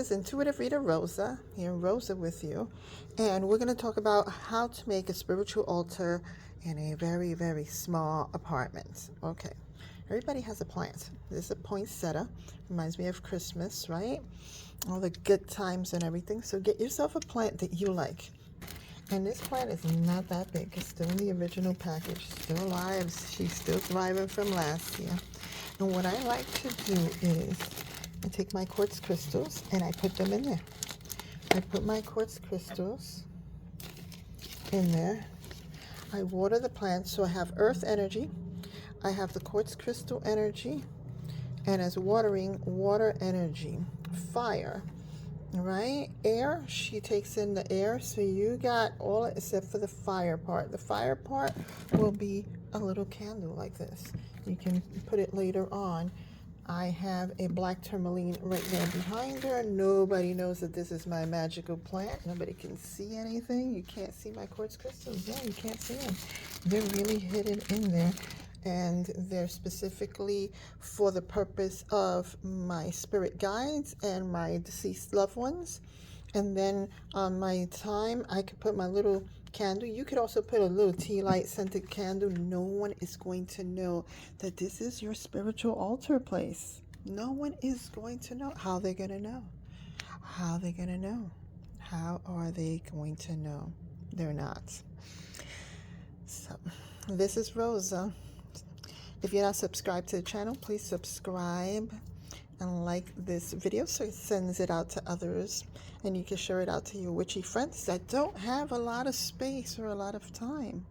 is Intuitive Reader Rosa, here Rosa with you, and we're going to talk about how to make a spiritual altar in a very, very small apartment. Okay, everybody has a plant. This is a poinsettia, reminds me of Christmas, right? All the good times and everything. So get yourself a plant that you like. And this plant is not that big. It's still in the original package, still alive. She's still thriving from last year. And what I like to do is I take my quartz crystals and I put them in there. I put my quartz crystals in there. I water the plant, so I have earth energy. I have the quartz crystal energy, and as watering, water energy. Fire, right? Air, she takes in the air, so you got all except for the fire part. The fire part will be a little candle like this. You can put it later on. I have a black tourmaline right there behind her. Nobody knows that this is my magical plant. Nobody can see anything. You can't see my quartz crystals. Yeah, you can't see them. They're really hidden in there. And they're specifically for the purpose of my spirit guides and my deceased loved ones. And then on my time, I could put my little candle. You could also put a little tea light scented candle. No one is going to know that this is your spiritual altar place. No one is going to know. How are they going to know? How are they going to know? How are they going to know? They're not. So this is Rosa. If you're not subscribed to the channel, please subscribe and like this video so it sends it out to others, and you can share it out to your witchy friends that don't have a lot of space or a lot of time.